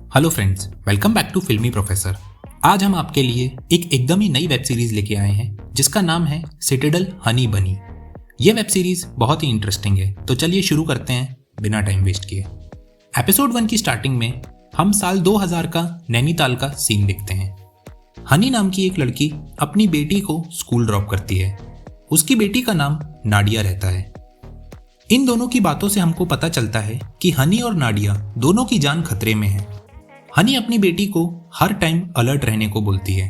Hello friends, welcome back to Filmy Professor. आज हम आपके लिए एक एकदम ही नई वेब सीरीज लेके आए हैं जिसका नाम है सिटाडेल हनी बनी। ये वेब सीरीज बहुत ही इंटरेस्टिंग है, तो चलिए शुरू करते हैं बिना टाइम वेस्ट किए। एपिसोड 1 की स्टार्टिंग में हम साल 2000 का नैनीताल का सीन देखते हैं। हनी नाम की एक लड़की अपनी बेटी को स्कूल ड्रॉप करती है। उसकी बेटी का नाम नाडिया रहता है। इन दोनों की बातों से हमको पता चलता है कि हनी और नाडिया दोनों की जान खतरे में है। हनी अपनी बेटी को हर टाइम अलर्ट रहने को बोलती है।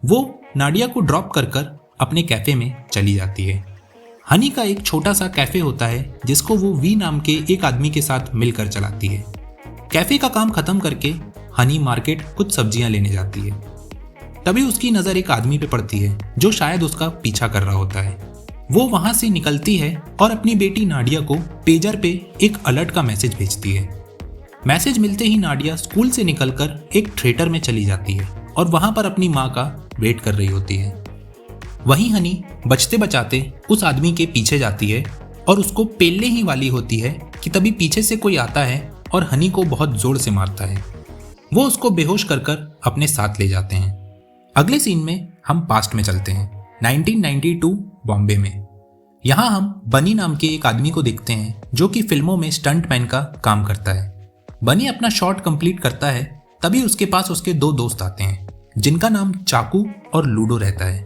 वो नाडिया को ड्रॉप कर कर अपने कैफे में चली जाती है। हनी का एक छोटा सा कैफे होता है जिसको वो वी नाम के एक आदमी के साथ मिलकर चलाती है। कैफे का काम खत्म करके हनी मार्केट कुछ सब्जियां लेने जाती है। तभी उसकी नज़र एक आदमी पे पड़ती है जो शायद उसका पीछा कर रहा होता है। वो वहां से निकलती है और अपनी बेटी नाडिया को पेजर पे एक अलर्ट का मैसेज भेजती है। मैसेज मिलते ही नाडिया स्कूल से निकलकर एक थिएटर में चली जाती है और वहां पर अपनी माँ का वेट कर रही होती है। वहीं हनी बचते बचाते उस आदमी के पीछे जाती है और उसको पेलने ही वाली होती है कि तभी पीछे से कोई आता है और हनी को बहुत जोर से मारता है। वो उसको बेहोश कर कर अपने साथ ले जाते हैं। अगले सीन में हम पास्ट में चलते हैं, 1992 बॉम्बे में। यहाँ हम बनी नाम के एक आदमी को देखते हैं जो कि फिल्मों में स्टंटमैन का काम करता है। बनी अपना शॉट कंप्लीट करता है, तभी उसके पास उसके दो दोस्त आते हैं जिनका नाम चाकू और लूडो रहता है।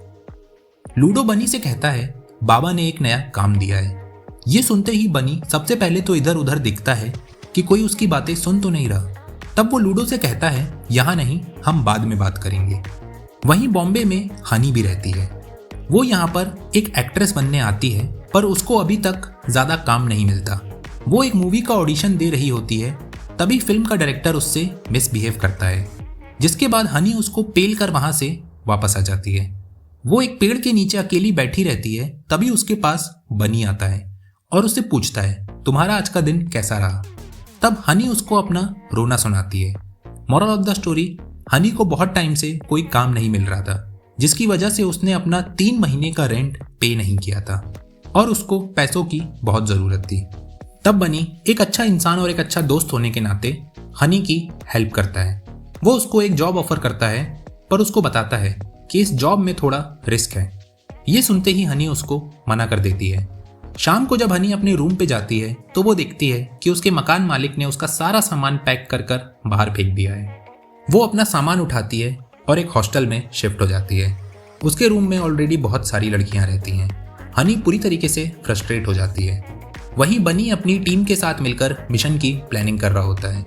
लूडो बनी से कहता है बाबा ने एक नया काम दिया है। ये सुनते ही बनी सबसे पहले तो इधर उधर देखता है कि कोई उसकी बातें सुन तो नहीं रहा। तब वो लूडो से कहता है यहाँ नहीं, हम बाद में बात करेंगे। वहीं बॉम्बे में हनी भी रहती है। वो यहाँ पर एक एक्ट्रेस बनने आती है, पर उसको अभी तक ज़्यादा काम नहीं मिलता। वो एक मूवी का ऑडिशन दे रही होती है, तभी फिल्म का डायरेक्टर उससे मिसबिहेव करता है, जिसके बाद हनी उसको पेल कर वहाँ से वापस आ जाती है। वो एक पेड़ के नीचे अकेली बैठी रहती है, तभी उसके पास बनी आता है और उससे पूछता है तुम्हारा आज का दिन कैसा रहा। तब हनी उसको अपना रोना सुनाती है। Moral of the story, Honey को बहुत टाइम से कोई काम नहीं मिल रहा था, जिसकी वजह से उसने अपना 3 महीने का रेंट पे नहीं किया था और उसको पैसों की बहुत ज़रूरत थी। तब बनी एक अच्छा इंसान और एक अच्छा दोस्त होने के नाते हनी की हेल्प करता है। वो उसको एक जॉब ऑफर करता है, पर उसको बताता है कि इस जॉब में थोड़ा रिस्क है। ये सुनते ही हनी उसको मना कर देती है। शाम को जब हनी अपने रूम पे जाती है तो वो देखती है कि उसके मकान मालिक ने उसका सारा सामान पैक कर कर बाहर फेंक दिया है। वो अपना सामान उठाती है और एक हॉस्टल में शिफ्ट हो जाती है। उसके रूम में ऑलरेडी बहुत सारी लड़कियां रहती हैं। हनी पूरी तरीके से फ्रस्ट्रेट हो जाती है। वहीं बनी अपनी टीम के साथ मिलकर मिशन की प्लानिंग कर रहा होता है।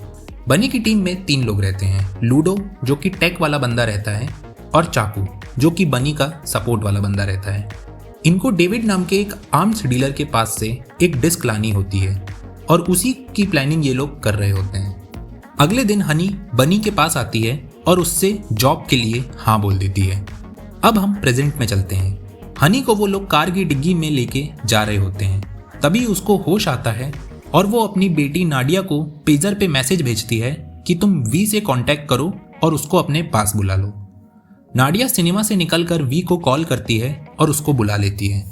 बनी की टीम में 3 लोग रहते हैं, लूडो जो कि टेक वाला बंदा रहता है और चाकू जो कि बनी का सपोर्ट वाला बंदा रहता है। इनको डेविड नाम के एक आर्म्स डीलर के पास से एक डिस्क लानी होती है और उसी की प्लानिंग ये लोग कर रहे होते हैं। अगले दिन हनी बनी के पास आती है और उससे जॉब के लिए हाँ बोल देती है। अब हम प्रेजेंट में चलते हैं। हनी को वो लोग कार की डिग्गी में लेके जा रहे होते हैं। तभी उसको होश आता है और वो अपनी बेटी नाडिया को पेजर पे मैसेज भेजती है कि तुम वी से कांटेक्ट करो और उसको अपने पास बुला लो। नाडिया सिनेमा से निकलकर वी को कॉल करती है और उसको बुला लेती है।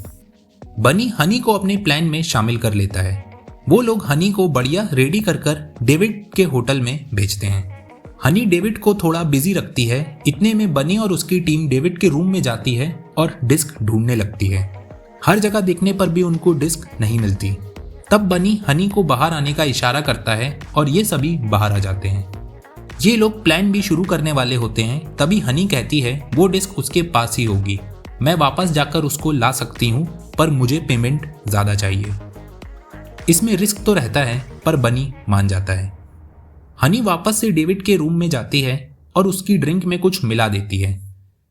बनी हनी को अपने प्लान में शामिल कर लेता है। वो लोग हनी को बढ़िया रेडी कर कर डेविड के होटल में भेजते हैं। हनी डेविड को थोड़ा बिजी रखती है। इतने में बनी और उसकी टीम डेविड के रूम में जाती है और डिस्क ढूंढने लगती है। हर जगह देखने पर भी उनको डिस्क नहीं मिलती। तब बनी हनी को बाहर आने का इशारा करता है और ये सभी बाहर आ जाते हैं। ये लोग प्लान भी शुरू करने वाले होते हैं। तभी हनी कहती है वो डिस्क उसके पास ही होगी, मैं वापस जाकर उसको ला सकती हूँ, पर मुझे पेमेंट ज़्यादा चाहिए। इसमें रिस्क तो रहता है, पर बनी मान जाता है। हनी वापस से डेविड के रूम में जाती है और उसकी ड्रिंक में कुछ मिला देती है,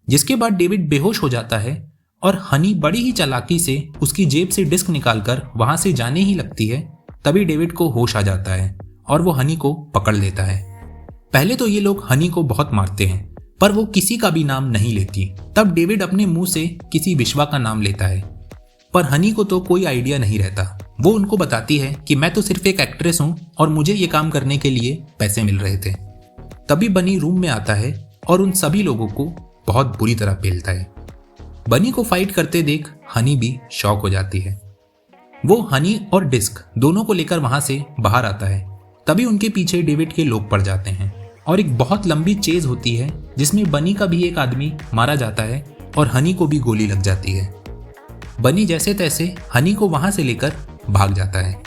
जिसके बाद डेविड बेहोश हो जाता है और हनी बड़ी ही चालाकी से उसकी जेब से डिस्क निकालकर वहां से जाने ही लगती है। तभी डेविड को होश आ जाता है और वो हनी को पकड़ लेता है। पहले तो ये लोग हनी को बहुत मारते हैं, पर वो किसी का भी नाम नहीं लेती। तब डेविड अपने मुंह से किसी विश्वा का नाम लेता है, पर हनी को तो कोई आइडिया नहीं रहता। वो उनको बताती है कि मैं तो सिर्फ एक एक्ट्रेस हूँ और मुझे ये काम करने के लिए पैसे मिल रहे थे। तभी बनी रूम में आता है और उन सभी लोगों को बहुत बुरी तरह पेलता है। बनी को फाइट करते देख हनी भी शॉक हो जाती है। वो हनी और डिस्क दोनों को लेकर वहां से बाहर आता है। तभी उनके पीछे डेविड के लोग पड़ जाते हैं। और एक बहुत लंबी चेज होती है जिसमें बनी का भी एक आदमी मारा जाता है और हनी को भी गोली लग जाती है। बनी जैसे तैसे हनी को वहां से लेकर भाग जाता है।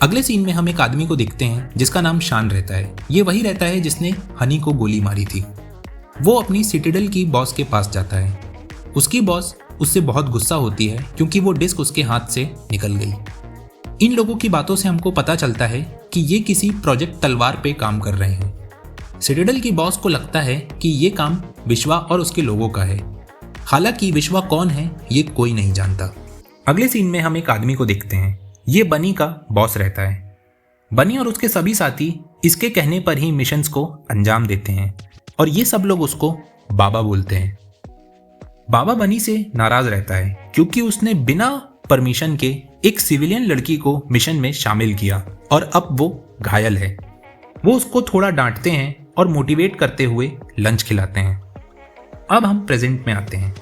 अगले सीन में हम एक आदमी को देखते हैं जिसका नाम शान रहता है। ये वही रहता है जिसने हनी को गोली मारी थी। वो अपनी सिटाडेल की बॉस के पास जाता है। उसकी बॉस उससे बहुत गुस्सा होती है क्योंकि वो डिस्क उसके हाथ से निकल गई। इन लोगों की बातों से हमको पता चलता है कि ये किसी प्रोजेक्ट तलवार पे काम कर रहे हैं। सिटाडेल की बॉस को लगता है कि ये काम विश्वा और उसके लोगों का है। हालांकि विश्वा कौन है ये कोई नहीं जानता। अगले सीन में हम एक आदमी को देखते हैं। ये बनी का बॉस रहता है। बनी और उसके सभी साथी इसके कहने पर ही मिशंस को अंजाम देते हैं और ये सब लोग उसको बाबा बोलते हैं। बाबा बनी से नाराज रहता है क्योंकि उसने बिना परमिशन के एक सिविलियन लड़की को मिशन में शामिल किया और अब वो घायल है। वो उसको थोड़ा डांटते हैं और मोटिवेट करते हुए लंच खिलाते हैं। अब हम प्रेजेंट में आते हैं।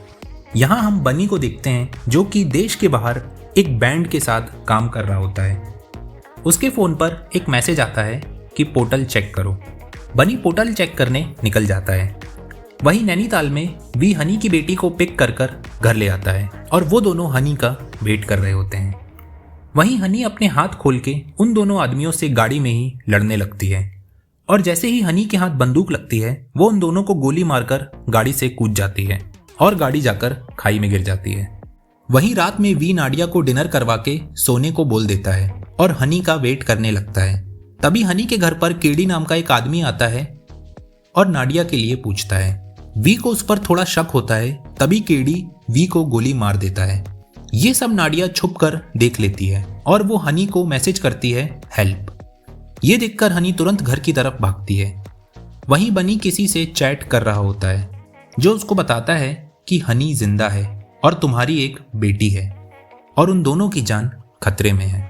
यहाँ हम बनी को देखते हैं जो कि देश के बाहर एक बैंड के साथ काम कर रहा होता है। उसके फ़ोन पर एक मैसेज आता है कि पोर्टल चेक करो। बनी पोर्टल चेक करने निकल जाता है। वहीं नैनीताल में वी हनी की बेटी को पिक कर घर ले आता है और वो दोनों हनी का वेट कर रहे होते हैं। वहीं हनी अपने हाथ खोल के उन दोनों आदमियों से गाड़ी में ही लड़ने लगती है और जैसे ही हनी के हाथ बंदूक लगती है वो उन दोनों को गोली मारकर गाड़ी से कूद जाती है और गाड़ी जाकर खाई में गिर जाती है। वहीं रात में वी नाडिया को डिनर करवा के सोने को बोल देता है और हनी का वेट करने लगता है। तभी हनी के घर पर केडी नाम का एक आदमी आता है और नाडिया के लिए पूछता है। वी को उस पर थोड़ा शक होता है। तभी केडी वी को गोली मार देता है। ये सब नाडिया छुप कर देख लेती है और वो हनी को मैसेज करती है हेल्प। ये देखकर हनी तुरंत घर की तरफ भागती है। वहीं बनी किसी से चैट कर रहा होता है जो उसको बताता है कि हनी जिंदा है और तुम्हारी एक बेटी है और उन दोनों की जान खतरे में है।